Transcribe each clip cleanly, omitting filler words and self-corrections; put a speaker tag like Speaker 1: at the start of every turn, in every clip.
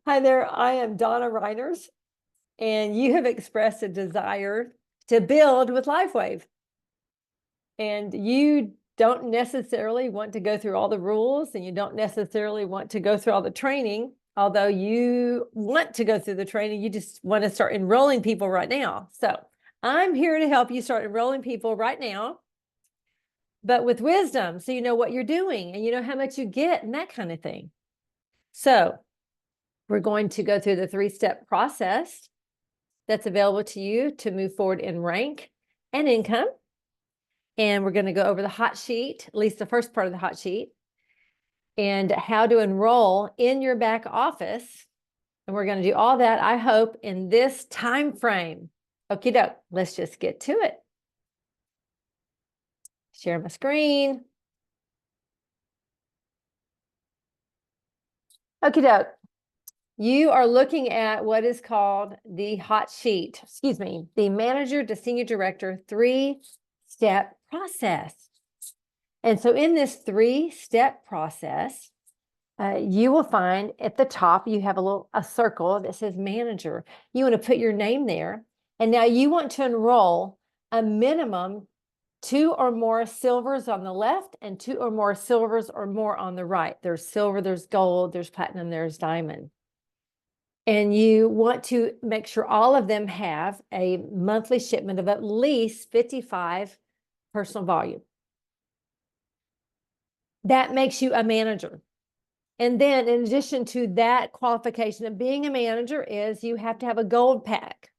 Speaker 1: Hi there, I am Donna Reiners, and you have expressed a desire to build with LifeWave. And you don't necessarily want to go through all the rules, and you don't necessarily want to go through all the training, although you want to go through the training, you just want to start enrolling people right now. So I'm here to help you start enrolling people right now, but with wisdom, so you know what you're doing and you know how much you get and that kind of thing. So we're going to go through the 3-step process that's available to you to move forward in rank and income. And we're going to go over the hot sheet, at least the first part of the hot sheet, and how to enroll in your back office. And we're going to do all that, I hope, in this time frame. Okie doke, let's just get to it. Share my screen. Okie doke. You are looking at what is called the hot sheet, the manager to senior director 3-step process. And so in this 3-step process, you will find at the top, you have a circle that says manager. You want to put your name there. And now you want to enroll a minimum 2 or more silvers on the left and 2 or more silvers or more on the right. There's silver, there's gold, there's platinum, there's diamond. And you want to make sure all of them have a monthly shipment of at least 55 personal volume. That makes you a manager. And then in addition to that qualification of being a manager is you have to have a gold pack.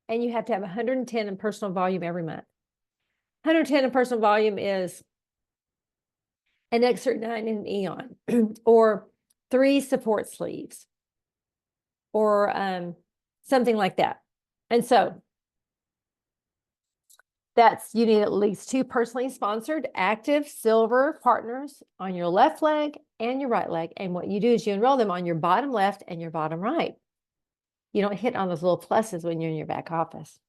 Speaker 1: And you have to have 110 in personal volume every month. 110 in personal volume is an Exert 9 in an Eon or 3 support sleeves, or something like that. And so you need at least 2 personally sponsored active silver partners on your left leg and your right leg. And what you do is you enroll them on your bottom left and your bottom right. You don't hit on those little pluses when you're in your back office.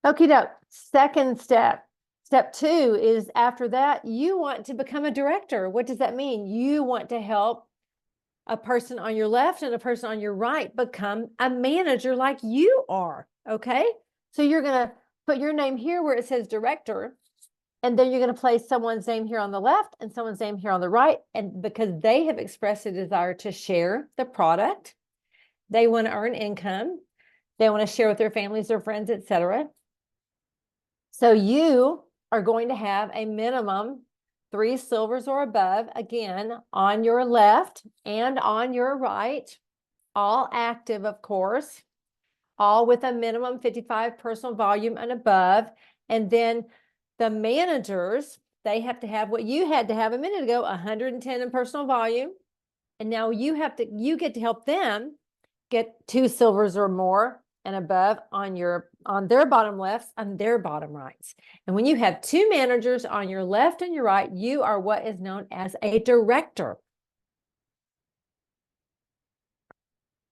Speaker 1: Okie doke. Second step. Step 2 is after that, you want to become a director. What does that mean? You want to help a person on your left and a person on your right become a manager like you are, okay? So you're going to put your name here where it says director, and then you're going to place someone's name here on the left and someone's name here on the right, and because they have expressed a desire to share the product, they want to earn income, they want to share with their families, their friends, etc. So you are going to have a minimum 3 silvers or above, again, on your left and on your right, all active, of course, all with a minimum 55 personal volume and above. And then the managers, they have to have what you had to have a minute ago, 110 in personal volume. And now you get to help them get 2 silvers or more and above on their bottom lefts and their bottom rights. And when you have 2 managers on your left and your right, you are what is known as a director.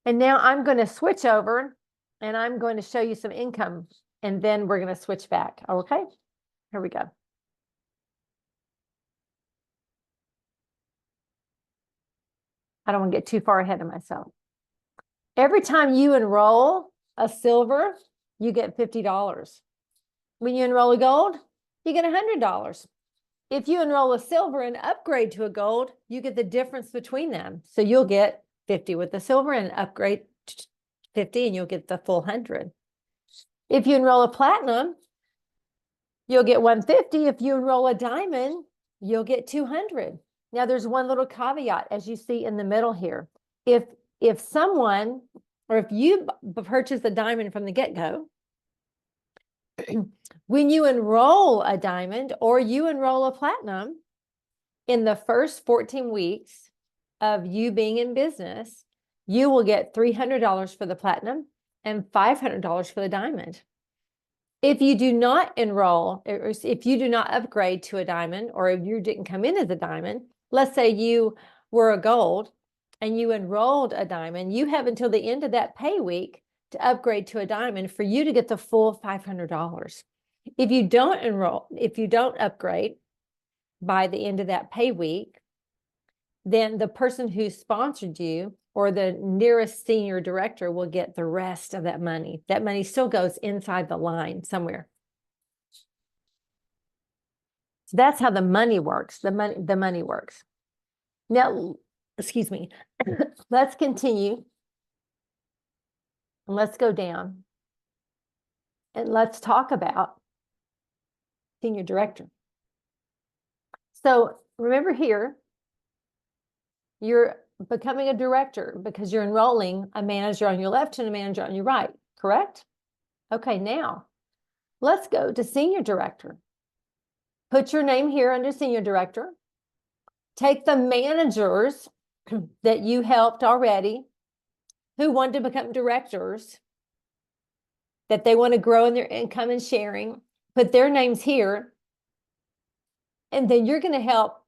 Speaker 1: And now I'm going to switch over and I'm going to show you some income, and then we're going to switch back. Okay, here we go. I don't want to get too far ahead of myself. Every time you enroll a silver, you get $50. When you enroll a gold, you get $100. If you enroll a silver and upgrade to a gold, you get the difference between them. So you'll get 50 with the silver and upgrade 50, and you'll get the full 100. If you enroll a platinum, you'll get 150. If you enroll a diamond, you'll get 200. Now there's one little caveat, as you see in the middle here. If someone, or if you purchase a diamond from the get-go, when you enroll a diamond or you enroll a platinum, in the first 14 weeks of you being in business, you will get $300 for the platinum and $500 for the diamond. If you do not enroll, or if you do not upgrade to a diamond, or if you didn't come in as a diamond, let's say you were a gold and you enrolled a diamond, you have until the end of that pay week to upgrade to a diamond for you to get the full $500. If you don't upgrade by the end of that pay week, then the person who sponsored you or the nearest senior director will get the rest of that money. That money still goes inside the line somewhere. So that's how the money works. The money works. Now, excuse me. Let's continue. And let's go down. And let's talk about senior director. So remember here, you're becoming a director because you're enrolling a manager on your left and a manager on your right, correct? Okay, now let's go to senior director. Put your name here under senior director. Take the managers that you helped already who want to become directors, that they want to grow in their income and sharing, put their names here, and then you're going to help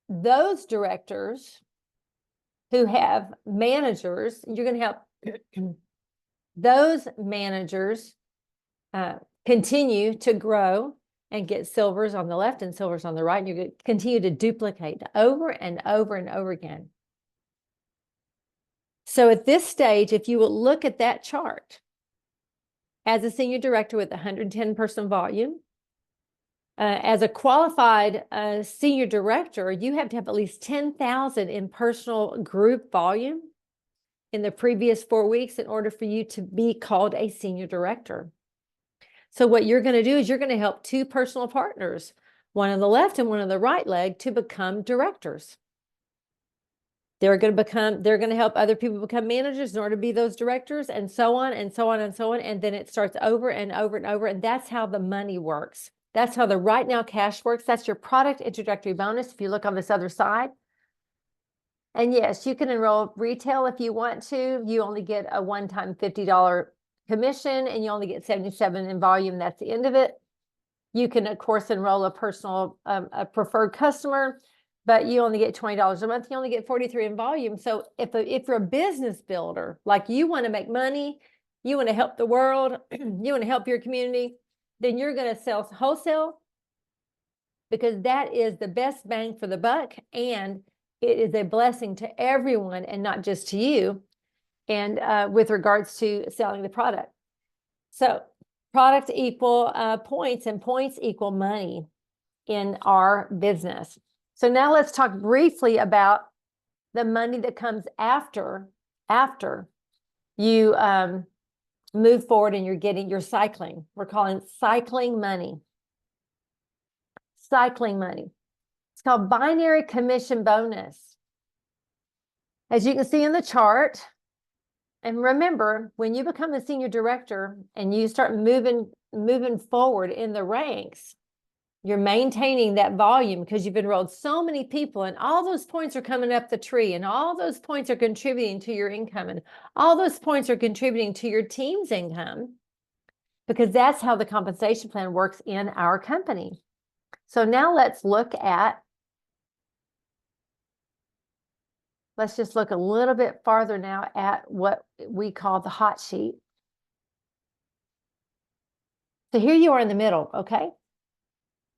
Speaker 1: those directors who have managers. You're going to help those managers continue to grow and get silvers on the left and silvers on the right. And you're going to continue to duplicate over and over and over again. So at this stage, if you will look at that chart, as a senior director with 110 person volume, as a qualified senior director, you have to have at least 10,000 in personal group volume in the previous 4 weeks in order for you to be called a senior director. So what you're going to do is you're going to help two personal partners, one on the left and one on the right leg, to become directors. They're going to help other people become managers in order to be those directors, and so on and so on and so on. And then it starts over and over and over. And that's how the money works. That's how the right now cash works. That's your product introductory bonus. If you look on this other side. And yes, you can enroll retail if you want to. You only get a one-time $50 commission, and you only get 77 in volume. That's the end of it. You can, of course, enroll a personal, a preferred customer, but you only get $20 a month. You only get 43 in volume. So if you're a business builder, like you want to make money, you want to help the world, you want to help your community, then you're going to sell wholesale, because that is the best bang for the buck, and it is a blessing to everyone and not just to you. And with regards to selling the product. So product equal points, and points equal money in our business. So now let's talk briefly about the money that comes after you move forward and you're getting your cycling. We're calling it cycling money. Cycling money. It's called binary commission bonus. As you can see in the chart, and remember, when you become a senior director and you start moving forward in the ranks, you're maintaining that volume because you've enrolled so many people, and all those points are coming up the tree, and all those points are contributing to your income, and all those points are contributing to your team's income, because that's how the compensation plan works in our company. So now let's just look a little bit farther now at what we call the hot sheet. So here you are in the middle, okay?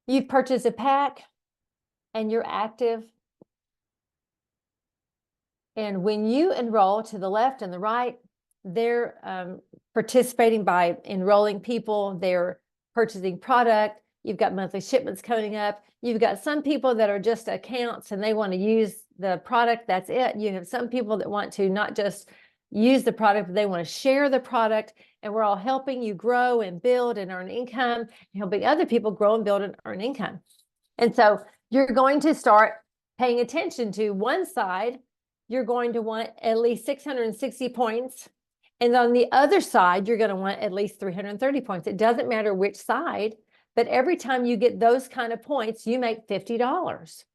Speaker 1: You've purchased a pack and you're active. And when you enroll, to the left and the right, they're participating by enrolling people. They're purchasing product. You've got monthly shipments coming up. You've got some people that are just accounts and they want to use the product. That's it. You have some people that want to not just use the product, but they want to share the product. And we're all helping you grow and build and earn income, and helping other people grow and build and earn income. And so you're going to start paying attention to one side. You're going to want at least 660 points. And on the other side, you're going to want at least 330 points. It doesn't matter which side, but every time you get those kind of points, you make $50.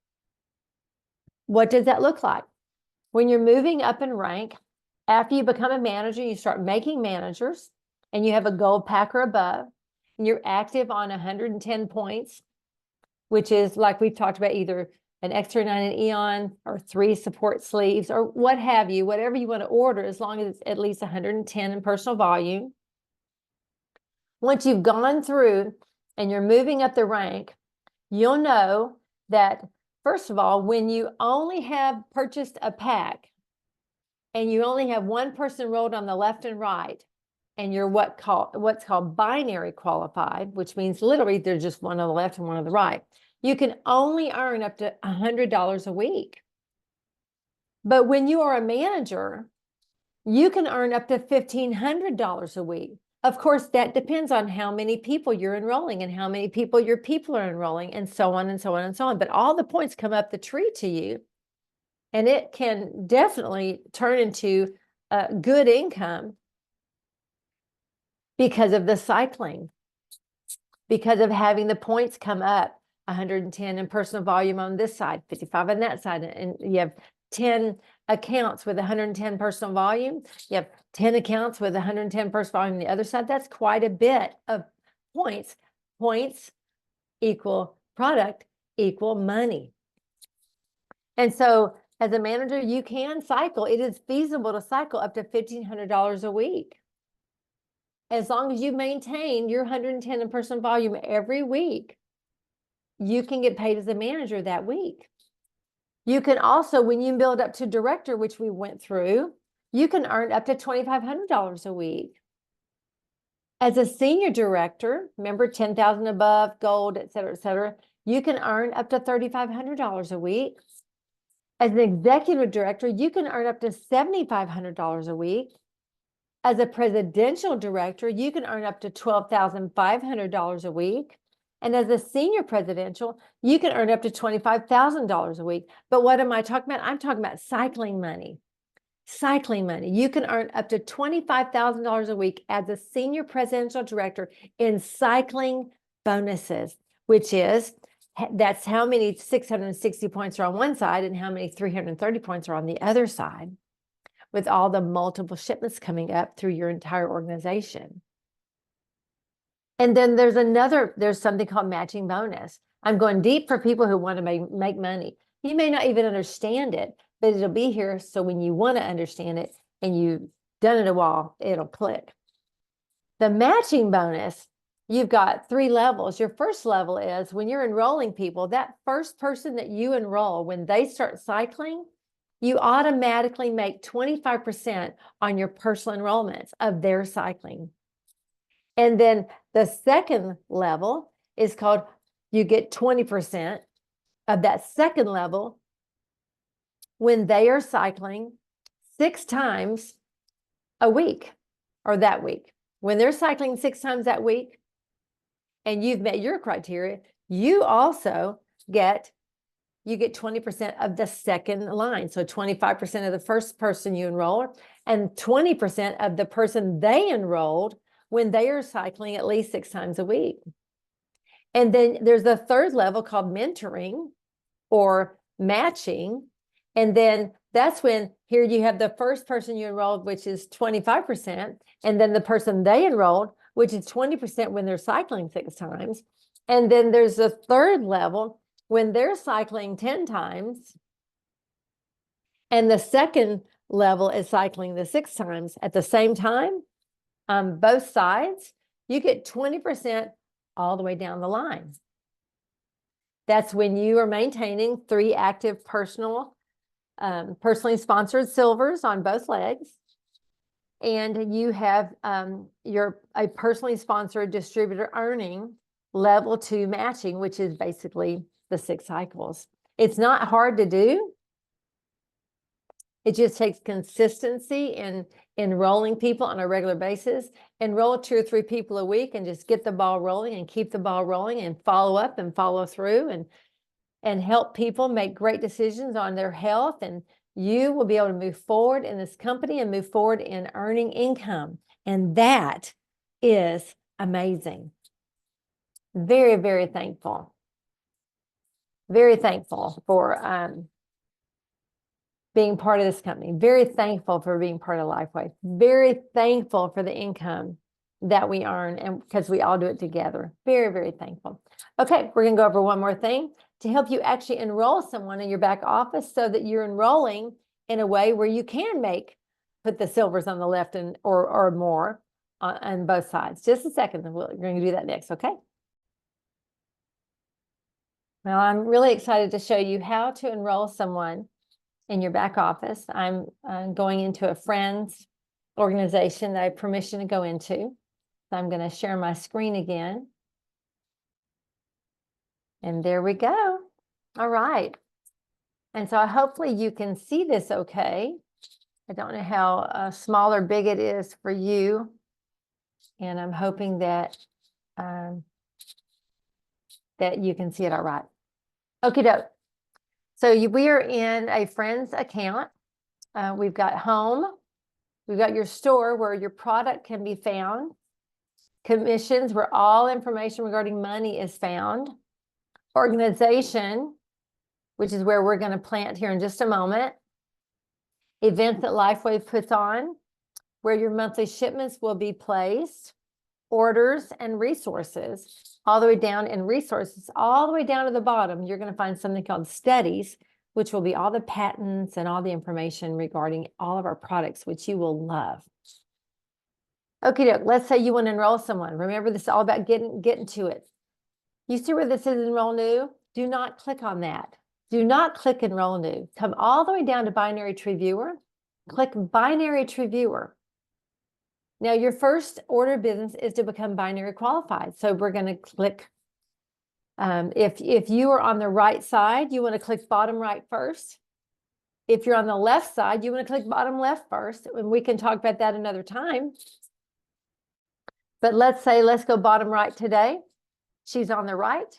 Speaker 1: What does that look like? When you're moving up in rank, after you become a manager, you start making managers, and you have a gold pack or above, and you're active on 110 points, which is, like we've talked about, either an X39 and Eon or 3 support sleeves or what have you, whatever you want to order, as long as it's at least 110 in personal volume. Once you've gone through and you're moving up the rank, you'll know that First of all, when you only have purchased a pack and you only have one person enrolled on the left and right, and you're what's called binary qualified, which means literally there's just one on the left and one on the right, you can only earn up to $100 a week. But when you are a manager, you can earn up to $1,500 a week. Of course, that depends on how many people you're enrolling and how many people your people are enrolling, and so on and so on and so on. But all the points come up the tree to you, and it can definitely turn into good income because of the cycling, because of having the points come up, 110 in personal volume on this side, 55 on that side, and you have 10 accounts with 110 personal volume. You have 10 accounts with 110 personal volume on the other side. That's quite a bit of points. Points equal product equal money. And so as a manager, you can cycle. It is feasible to cycle up to $1,500 a week. As long as you maintain your 110 in personal volume every week, you can get paid as a manager that week. You can also, when you build up to director, which we went through, you can earn up to $2,500 a week. As a senior director, remember 10,000 above, gold, et cetera, you can earn up to $3,500 a week. As an executive director, you can earn up to $7,500 a week. As a presidential director, you can earn up to $12,500 a week. And as a senior presidential, you can earn up to $25,000 a week. But what am I talking about? I'm talking about cycling money. Cycling money. You can earn up to $25,000 a week as a senior presidential director in cycling bonuses, which is, that's how many 660 points are on one side and how many 330 points are on the other side, with all the multiple shipments coming up through your entire organization. And then there's something called matching bonus. I'm going deep for people who want to make money. You may not even understand it, but it'll be here. So when you want to understand it and you've done it a while, it'll click. The matching bonus, you've got 3 levels. Your first level is when you're enrolling people, that first person that you enroll, when they start cycling, you automatically make 25% on your personal enrollments of their cycling. And then the second level is called, you get 20% of that second level when they are cycling 6 times a week or that week. When they're cycling 6 times that week and you've met your criteria, you also get 20% of the second line. So 25% of the first person you enroll and 20% of the person they enrolled when they are cycling at least 6 times a week. And then there's the third level called mentoring or matching. And then that's when here you have the first person you enrolled, which is 25%, and then the person they enrolled, which is 20% when they're cycling 6 times. And then there's the third level when they're cycling 10 times. And the second level is cycling the 6 times at the same time. Both sides, you get 20% all the way down the line. That's when you are maintaining 3 active personally sponsored silvers on both legs. And you have a personally sponsored distributor earning level 2 matching, which is basically the 6 cycles. It's not hard to do. It just takes consistency in enrolling people on a regular basis. Enroll 2 or 3 people a week and just get the ball rolling and keep the ball rolling and follow up and follow through and help people make great decisions on their health. And you will be able to move forward in this company and move forward in earning income. And that is amazing. Very, very thankful. Very thankful for being part of this company. Very thankful for being part of Lifeway. Very thankful for the income that we earn, and because we all do it together. Very, very thankful. Okay, we're going to go over one more thing to help you actually enroll someone in your back office so that you're enrolling in a way where you can put the silvers on the left and or more on both sides. Just a second, we're going to do that next, okay? Well, I'm really excited to show you how to enroll someone in your back office. I'm going into a friend's organization that I have permission to go into. So I'm going to share my screen again. And there we go. All right. And so hopefully you can see this okay. I don't know how small or big it is for you. And I'm hoping that that you can see it all right. Okie doke. So we are in a friend's account. We've got home. We've got your store where your product can be found. Commissions, where all information regarding money is found. Organization, which is where we're going to plant here in just a moment. Events that Lifeway puts on, where your monthly shipments will be placed. Orders and resources, all the way down in resources, all the way down to the bottom, you're going to find something called studies, which will be all the patents and all the information regarding all of our products, which you will love. Okay, let's say you want to enroll someone. Remember, this is all about getting to it. You see where this is enroll new? Do not click on that. Do not click enroll new. Come all the way down to binary tree viewer. Click binary tree viewer. Now, your first order of business is to become binary qualified. So we're going to click, if you are on the right side, you want to click bottom right first. If you're on the left side, you want to click bottom left first. And we can talk about that another time. But let's go bottom right today. She's on the right.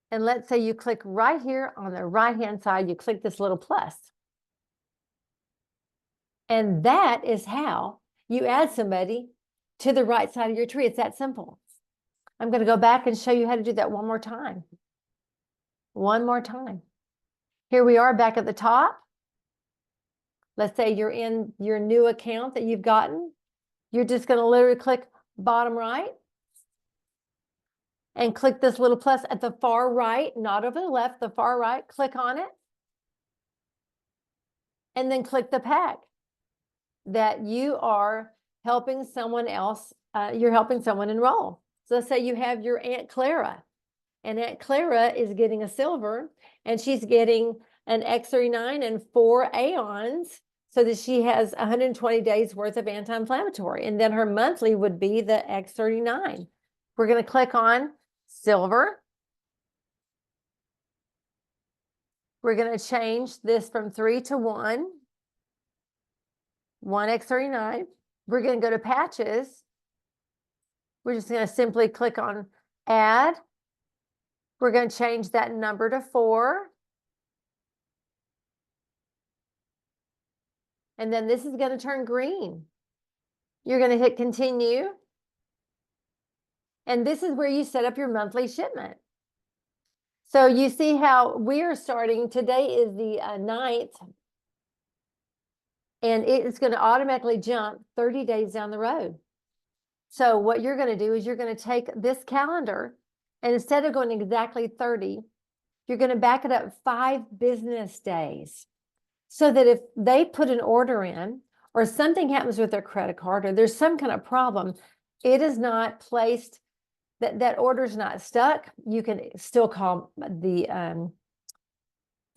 Speaker 1: And let's say you click right here on the right-hand side, you click this little plus. And that is how you add somebody to the right side of your tree. It's that simple. I'm going to go back and show you how to do that one more time. One more time. Here we are back at the top. Let's say you're in your new account that you've gotten. You're just going to literally click bottom right and click this little plus at the far right, not over the left, the far right. Click on it. And then click the pack that you are helping someone else, you're helping someone enroll. So let's say you have your Aunt Clara, and Aunt Clara is getting a silver, and she's getting an X39 and 4 Aeons, so that she has 120 days worth of anti-inflammatory. And then her monthly would be the X39. We're going to click on silver. We're going to change this from 3 to 1. 1X39. We're going to go to patches. We're just going to simply click on add. We're going to change that number to 4. And then this is going to turn green. You're going to hit continue. And this is where you set up your monthly shipment. So you see how we are starting. Today is the 9th. And it's going to automatically jump 30 days down the road. So what you're going to do is you're going to take this calendar, and instead of going exactly 30, you're going to back it up 5 business days. So that if they put an order in, or something happens with their credit card, or there's some kind of problem, it is not placed, that order is not stuck. You can still call the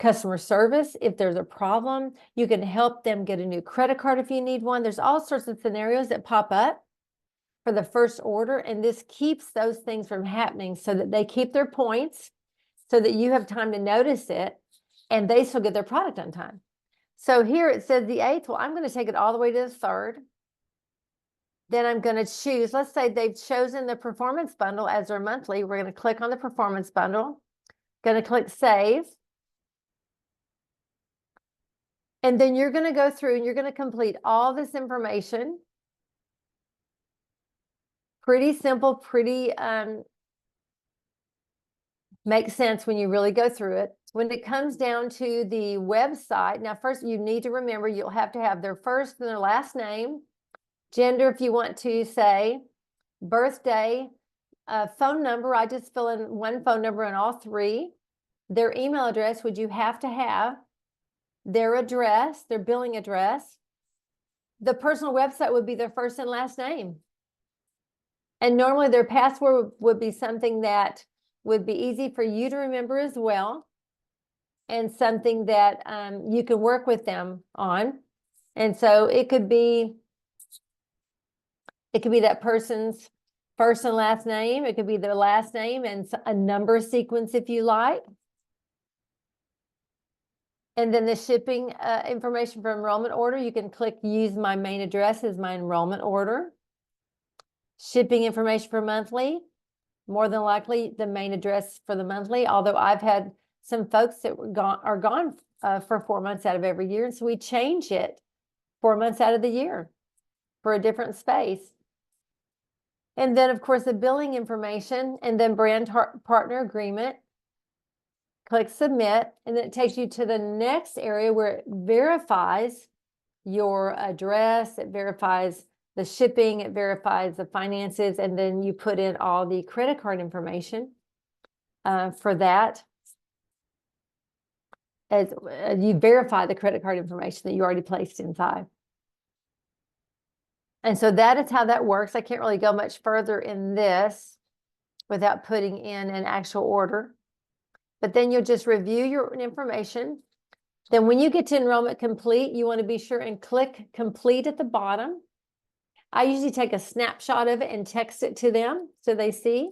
Speaker 1: customer service if there's a problem. You can help them get a new credit card if you need one. There's all sorts of scenarios that pop up for the first order, and this keeps those things from happening so that they keep their points, so that you have time to notice it, and they still get their product on time. So here it says the 8th. Well, I'm going to take it all the way to the 3rd. Then I'm going to choose, let's say they've chosen the performance bundle as their monthly. We're going to click on the performance bundle, going to click save. And then you're going to go through and you're going to complete all this information. Pretty simple, pretty makes sense when you really go through it. When it comes down to the website, now first you need to remember you'll have to have their first and their last name, gender if you want to say, birthday, phone number. I just fill in one phone number and all 3. Their email address, would you have to have, their address, their billing address. The personal website would be their first and last name. And normally their password would be something that would be easy for you to remember as well, and something that you can work with them on. And so it could be that person's first and last name. It could be their last name and a number sequence if you like. And then the shipping information for enrollment order, you can click use my main address as my enrollment order. Shipping information for monthly, more than likely the main address for the monthly, although I've had some folks that are gone for 4 months out of every year. And so we change it 4 months out of the year for a different space. And then, of course, the billing information and then brand partner agreement. Click submit, and then it takes you to the next area where it verifies your address, it verifies the shipping, it verifies the finances, and then you put in all the credit card information for that. As you verify the credit card information that you already placed inside. And so that is how that works. I can't really go much further in this without putting in an actual order. But then you'll just review your information. Then when you get to enrollment complete, you want to be sure and click complete at the bottom. I usually take a snapshot of it and text it to them so they see,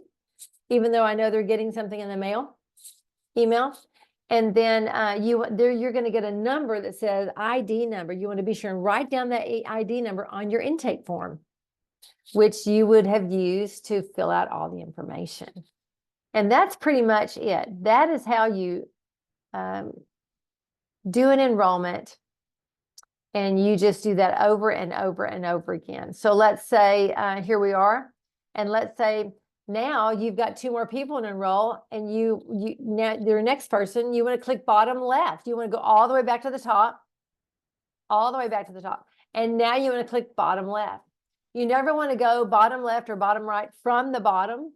Speaker 1: even though I know they're getting something in the email. And then you're going to get a number that says ID number. You want to be sure and write down that ID number on your intake form, which you would have used to fill out all the information. And that's pretty much it. That is how you do an enrollment. And you just do that over and over and over again. So let's say here we are. And let's say now you've got 2 more people to enroll, and now your next person, you want to click bottom left. You want to go all the way back to the top, all the way back to the top. And now you want to click bottom left. You never want to go bottom left or bottom right from the bottom.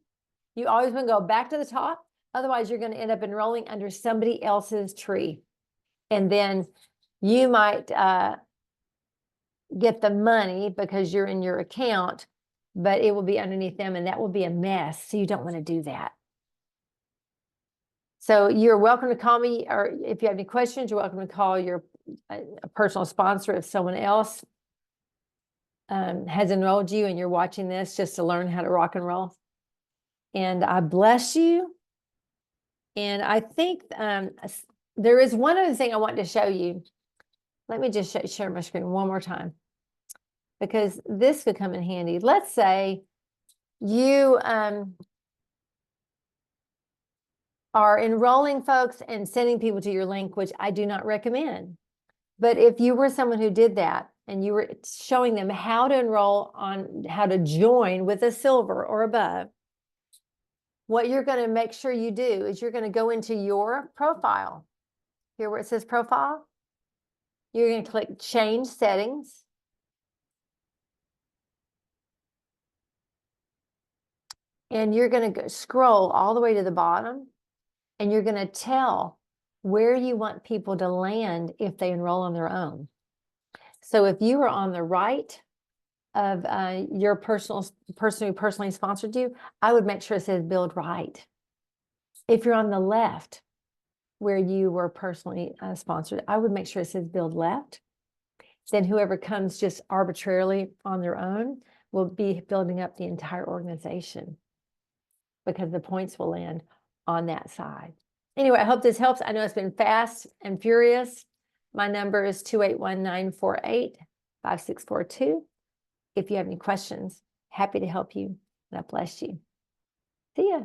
Speaker 1: You always want to go back to the top. Otherwise, you're going to end up enrolling under somebody else's tree. And then you might get the money because you're in your account, but it will be underneath them, and that will be a mess. So you don't want to do that. So you're welcome to call me, or if you have any questions, you're welcome to call your a personal sponsor if someone else has enrolled you and you're watching this just to learn how to rock and roll. And I bless you. And I think there is one other thing I want to show you. Let me just share my screen one more time, because this could come in handy. Let's say you are enrolling folks and sending people to your link, which I do not recommend. But if you were someone who did that and you were showing them how to enroll on how to join with a silver or above, what you're going to make sure you do is you're going to go into your profile. Here where it says profile, you're going to click change settings. And you're going to scroll all the way to the bottom, and you're going to tell where you want people to land if they enroll on their own. So if you are on the right of your person who personally sponsored you, I would make sure it says build right. If you're on the left where you were personally sponsored, I would make sure it says build left. Then whoever comes just arbitrarily on their own will be building up the entire organization, because the points will land on that side. Anyway, I hope this helps. I know it's been fast and furious. My number is 281-948-5642. If you have any questions, happy to help you. God bless you. See ya.